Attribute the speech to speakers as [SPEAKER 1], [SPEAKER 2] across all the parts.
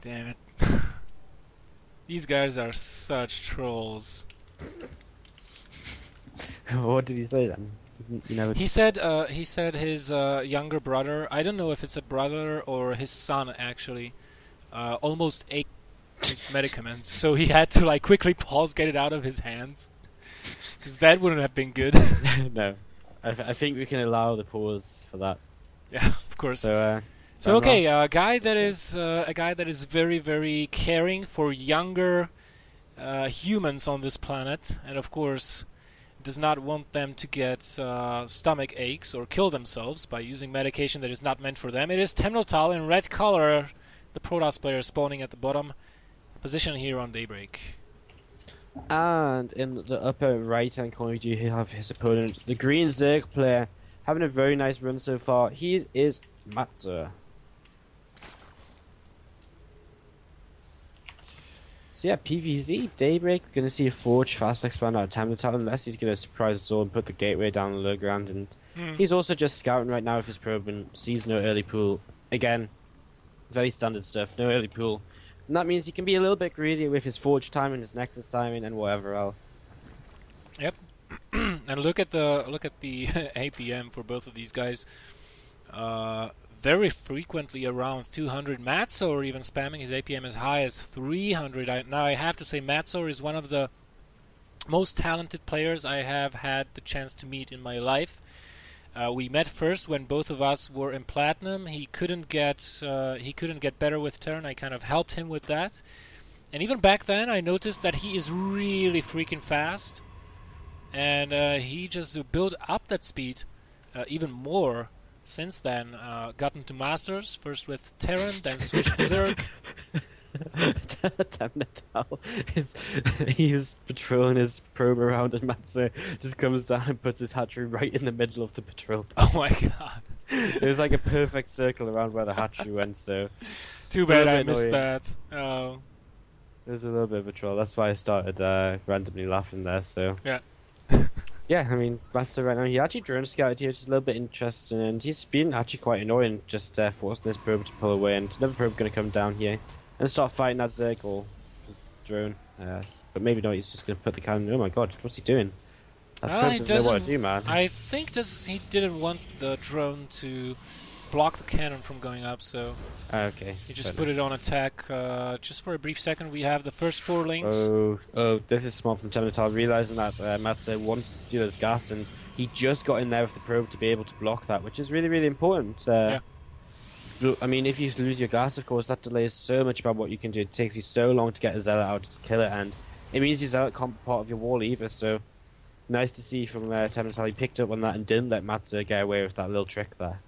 [SPEAKER 1] Damn it. These guys are such trolls.
[SPEAKER 2] What did he say then? You know,
[SPEAKER 1] He said his younger brother, I don't know if it's a brother or his son actually, almost ate his medicaments, so he had to like quickly pause, get it out of his hands, because that wouldn't have been good.
[SPEAKER 2] no. I think we can allow the pause for that.
[SPEAKER 1] Yeah, of course.
[SPEAKER 2] So,
[SPEAKER 1] okay, a guy that is very, very caring for younger humans on this planet, and of course does not want them to get stomach aches or kill themselves by using medication that is not meant for them. It is Temnotal in red color, the Protoss player spawning at the bottom position here on Daybreak.
[SPEAKER 2] And in the upper right-hand corner, you have his opponent, the green Zerg player, having a very nice run so far. He is maTTzour. So yeah, PvZ, Daybreak, we're going to see a Forge fast expand out of Temnotal unless he's going to surprise us all and put the gateway down the low ground. And he's also just scouting right now with his probe and sees no early pool. Again, very standard stuff, no early pool. And that means he can be a little bit greedy with his Forge timing, his Nexus timing, and whatever else.
[SPEAKER 1] Yep. And look at the APM for both of these guys. Very frequently around 200. maTTzour even spamming his APM as high as 300. Now I have to say maTTzour is one of the most talented players I have had the chance to meet in my life. We met first when both of us were in Platinum. He couldn't get better with turn. I kind of helped him with that. And even back then I noticed that he is really freaking fast. And he just built up that speed even more. Since then, gotten to Masters, first with Terran, then switched to Zerg.
[SPEAKER 2] Temnotal, he was patrolling his probe around and maTTzour just comes down and puts his hatchery right in the middle of the patrol.
[SPEAKER 1] Oh my god.
[SPEAKER 2] It was like a perfect circle around where the hatchery went, so...
[SPEAKER 1] Too bad I missed that. Oh.
[SPEAKER 2] It was a little bit of a troll, that's why I started randomly laughing there, so...
[SPEAKER 1] Yeah.
[SPEAKER 2] Yeah, I mean, maTTzour right now, he actually drone scouted here, which is a little bit interesting, and he's been actually quite annoying, just forcing this probe to pull away, and another probe going to come down here and start fighting that Zerg or drone. But maybe not, he's just going to put the cannon. Oh my god, what's he doing? That probe doesn't know what to do, man.
[SPEAKER 1] I think he didn't want the drone to block the cannon from going up, so
[SPEAKER 2] okay.
[SPEAKER 1] he just put it on attack. Just for a brief second, we have the first 4 links.
[SPEAKER 2] Oh, this is smart from Temnotal, realizing that maTTzour wants to steal his gas, and he just got in there with the probe to be able to block that, which is really, really important.
[SPEAKER 1] Yeah.
[SPEAKER 2] I mean, if you lose your gas, of course, that delays so much about what you can do. It takes you so long to get a Zealot out to kill it, and it means your Zealot can't be part of your wall either, so nice to see from Temnotal. He picked up on that and didn't let maTTzour get away with that little trick there.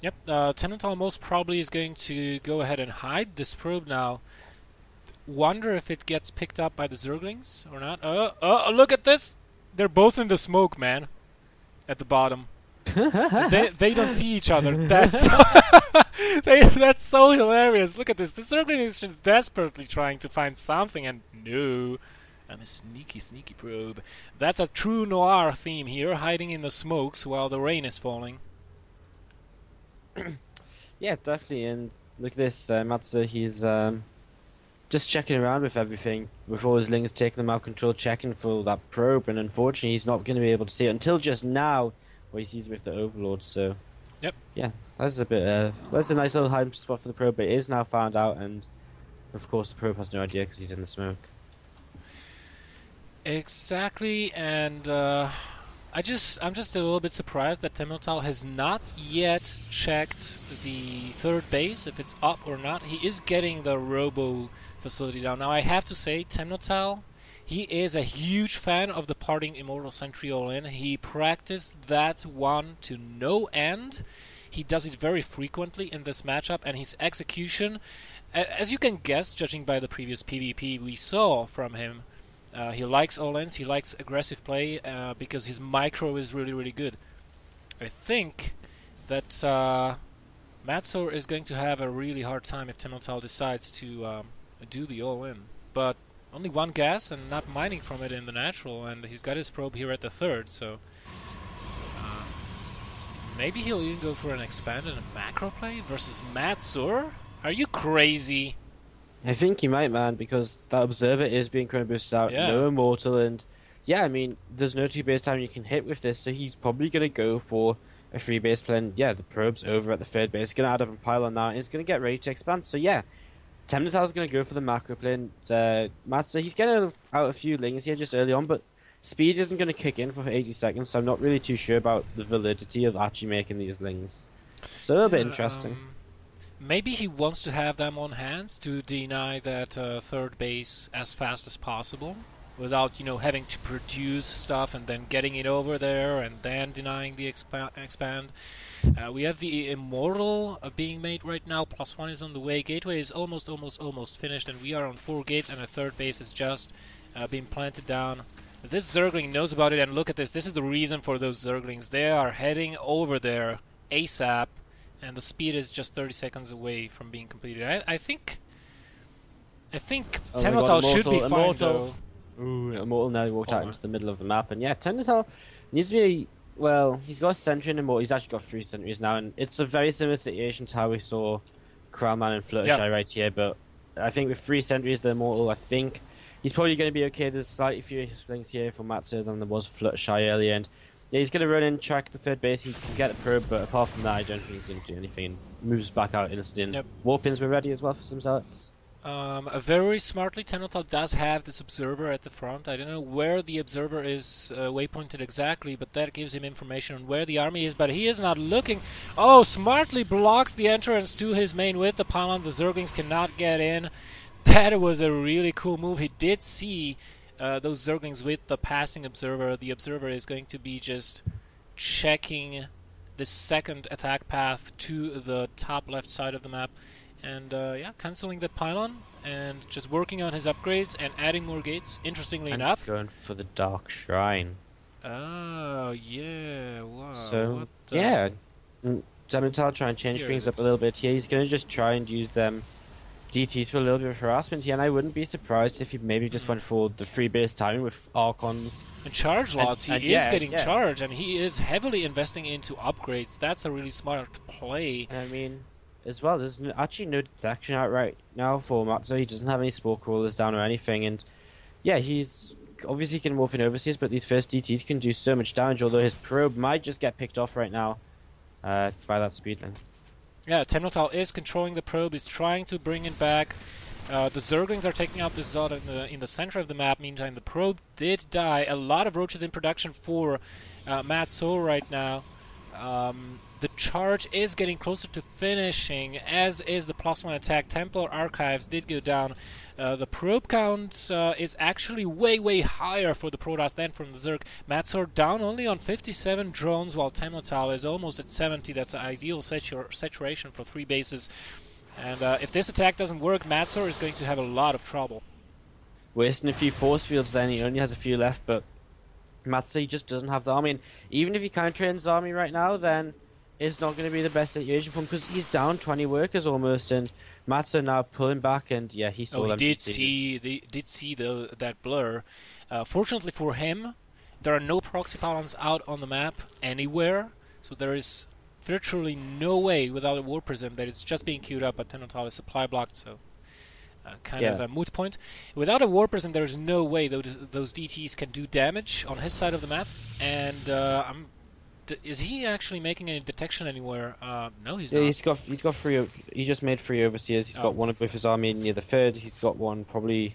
[SPEAKER 1] Yep, Temnotal most probably is going to go ahead and hide this probe now. Wonder if it gets picked up by the Zerglings or not. Look at this! They're both in the smoke, man. At the bottom. they don't see each other. That's that's so hilarious. Look at this. The Zergling is just desperately trying to find something, and no. I'm a sneaky, sneaky probe. That's a true noir theme here, hiding in the smokes while the rain is falling.
[SPEAKER 2] Yeah, definitely, and look at this, maTTzour, he's just checking around with everything, with all his lings taking them out of control, checking for that probe, and unfortunately he's not going to be able to see it until just now, where he sees it with the Overlord, so...
[SPEAKER 1] Yep.
[SPEAKER 2] Yeah, that's a bit, that's a nice little hiding spot for the probe, but it is now found out, and of course the probe has no idea because he's in the smoke.
[SPEAKER 1] Exactly, and I'm just a little bit surprised that Temnotal has not yet checked the third base, if it's up or not. He is getting the Robo facility down. Now I have to say, Temnotal, he is a huge fan of the Parting Immortal Sentry All-In. He practiced that one to no end. He does it very frequently in this matchup, and his execution, as you can guess, judging by the previous PvP we saw from him, he likes all-ins, he likes aggressive play, because his micro is really, really good. I think that maTTzour is going to have a really hard time if Temnotal decides to do the all-in. But only 1 gas and not mining from it in the natural, and he's got his probe here at the 3rd, so... maybe he'll even go for an expand and a macro play versus maTTzour? Are you crazy?
[SPEAKER 2] I think he might, man, because that Observer is being current boosted out,
[SPEAKER 1] Yeah.
[SPEAKER 2] no Immortal, and yeah, I mean, there's no 2 base time you can hit with this, so he's probably going to go for a 3 base plan. Yeah, the probe's over at the 3rd base, going to add up a pile on that, and it's going to get ready to expand. So yeah, Temnotal's going to go for the macro plane. maTTzour, he's getting out a few lings here just early on, but speed isn't going to kick in for 80 seconds, so I'm not really too sure about the validity of actually making these lings. So a little bit interesting.
[SPEAKER 1] Maybe he wants to have them on hand to deny that 3rd base as fast as possible, without having to produce stuff and then getting it over there and then denying the expand. We have the Immortal being made right now. +1 is on the way. Gateway is almost finished, and we are on 4 gates, and a 3rd base is just being planted down. This Zergling knows about it, and look at this. This is the reason for those Zerglings. They are heading over there ASAP, and the speed is just 30 seconds away from being completed. I think Temnotal should be fine, though.
[SPEAKER 2] Ooh, Immortal now walked out into the middle of the map, and yeah, Temnotal needs to be, well, he's got a sentry and Immortal. He's actually got 3 sentries now, and it's a very similar situation to how we saw Crownman and Fluttershy right here, but I think with 3 sentries, the Immortal, I think he's probably going to be okay. There's slightly fewer things here for maTTzour than there was for Fluttershy earlier, and yeah, he's going to run in, track the 3rd base, he can get a probe, but apart from that, I don't think he's going to do anything, and moves back out instant.
[SPEAKER 1] Yep.
[SPEAKER 2] Warpins were ready as well for some Zealots.
[SPEAKER 1] Very smartly, Temnotal does have this Observer at the front. I don't know where the Observer is waypointed exactly, but that gives him information on where the army is, but he is not looking. Oh, smartly blocks the entrance to his main with the pylon. The Zerglings cannot get in. That was a really cool move. He did see those Zerglings with the passing Observer. The Observer is going to be just checking the 2nd attack path to the top left side of the map. And yeah, cancelling the pylon and just working on his upgrades and adding more gates. Interestingly enough,
[SPEAKER 2] going for the Dark Shrine.
[SPEAKER 1] Oh yeah, wow.
[SPEAKER 2] So yeah, Temnotal try and change things up a little bit here. He's going to just try and use them DTs for a little bit of harassment here, and I wouldn't be surprised if he maybe just went for the 3 base timing with Archons.
[SPEAKER 1] And charge lots, he is getting charge, and he is heavily investing into upgrades. That's a really smart play.
[SPEAKER 2] I mean, as well, there's actually no detection out right now for maTTzour. He doesn't have any spore crawlers down or anything, and yeah, he's obviously can morph in overseas, but these first DTs can do so much damage, although his probe might just get picked off right now by that speedling.
[SPEAKER 1] Yeah, Temnotal is controlling the probe, is trying to bring it back. The Zerglings are taking out the Zod in the center of the map. Meantime, the probe did die. A lot of roaches in production for maTTzour right now. The charge is getting closer to finishing, as is the +1 attack. Templar Archives did go down. The probe count is actually way higher for the Protoss than from the Zerg. maTTzour down only on 57 drones, while Temnotal is almost at 70. That's an ideal saturation for 3 bases. And if this attack doesn't work, maTTzour is going to have a lot of trouble.
[SPEAKER 2] Wasting a few force fields then, he only has a few left, but maTTzour just doesn't have the army. And even if he counter-trains his army right now, then it's not going to be the best situation for him, because he's down 20 workers almost, and maTTzour now pulling back, and yeah, he saw them.
[SPEAKER 1] He did see that blur. Fortunately for him, there are no proxy pylons out on the map anywhere, so there is virtually no way without a War Prism that it's just being queued up, but Temnotal is supply blocked, so kind of a moot point. Without a War Prism, there's no way those DTs can do damage on his side of the map, and is he actually making any detection anywhere? No, he's not.
[SPEAKER 2] He's got 3. He just made 3 overseers. He's got one with his army near the 3rd. He's got one probably.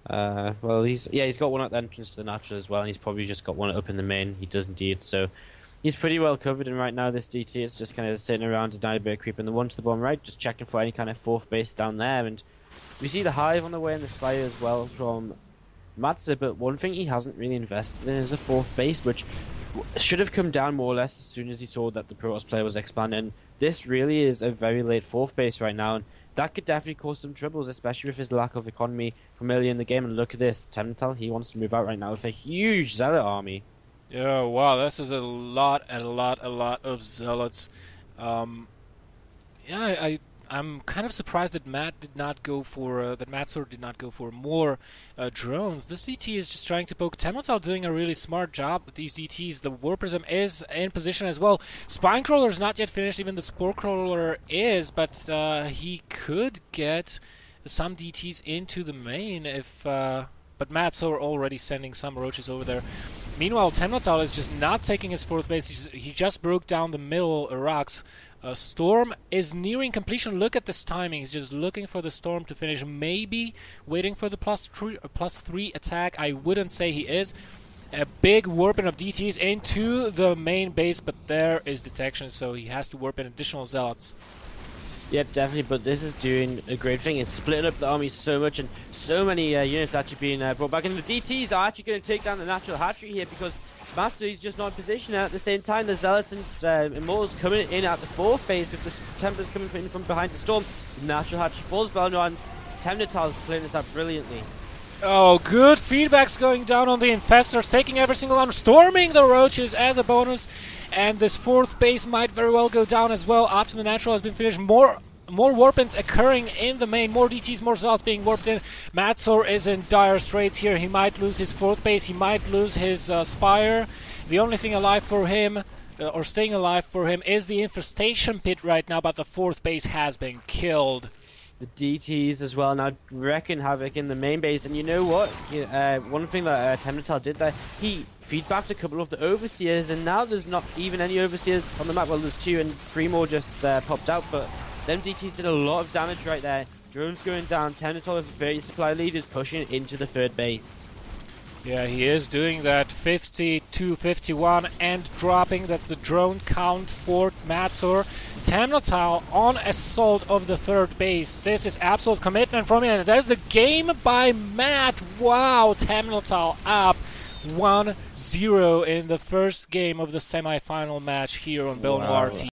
[SPEAKER 2] Well, he's got one at the entrance to the natural as well, and he's probably just got one up in the main. He does indeed. So he's pretty well covered. And right now, this DT is just kind of sitting around, denying a bit of creeping the one to the bottom right, just checking for any kind of 4th base down there. And we see the Hive on the way and the Spire as well from maTTzour. But one thing he hasn't really invested in is a 4th base, which should have come down more or less as soon as he saw that the Protoss player was expanding. This really is a very late 4th base right now, and that could definitely cause some troubles, especially with his lack of economy from early in the game. And look at this, Temnotal, he wants to move out right now with a huge Zealot army.
[SPEAKER 1] Yeah, wow, this is a lot of Zealots. Yeah, I'm kind of surprised that maTTzour did not go for more drones. This DT is just trying to poke. Temnotal doing a really smart job with these DTs. The War Prism is in position as well. Spinecrawler is not yet finished. Even the Spore Crawler is, but he could get some DTs into the main. But maTTzour already sending some roaches over there. Meanwhile, Temnotal is just not taking his fourth base. He just broke down the middle rocks. Storm is nearing completion. Look at this timing. He's just looking for the Storm to finish. Maybe waiting for the +3 attack. I wouldn't say he is. A big warping of DTs into the main base, but there is detection, so he has to warp in additional Zealots.
[SPEAKER 2] Yep, definitely, but this is doing a great thing. It's splitting up the army so much, and so many units actually being brought back. And the DTs are actually going to take down the natural hatchery here, because maTTzour is just not in position. And at the same time, the Zealots and Immortals coming in at the fourth base, with the Templars coming in from behind the Storm. The natural hatchery falls, BelleNOiR, and Temnotal playing this out brilliantly.
[SPEAKER 1] Oh, good feedbacks going down on the Infestors, taking every single one, storming the Roaches as a bonus, and this fourth base might very well go down as well after the natural has been finished. More warp-ins occurring in the main, more DTs, more Zealots being warped in. maTTzour is in dire straits here. He might lose his fourth base, he might lose his Spire. The only thing alive for him, or staying alive for him, is the Infestation Pit right now, but the fourth base has been killed.
[SPEAKER 2] The DTs as well now wrecking havoc in the main base, and you know what? One thing that Temnotal did there, he feedbacked a couple of the Overseers, and now there's not even any Overseers on the map. Well, there's 2 and 3 more just popped out, but them DTs did a lot of damage right there. Drones going down, Temnotal with 30 supply leaders pushing into the third base.
[SPEAKER 1] Yeah, he is doing that. 52, 51 and dropping. That's the drone count for maTTzour. Temnotal on assault of the third base. This is absolute commitment from him. And there's the game by Matt. Wow, Temnotal up 1-0 in the first game of the semi-final match here on BelleNOiR TV.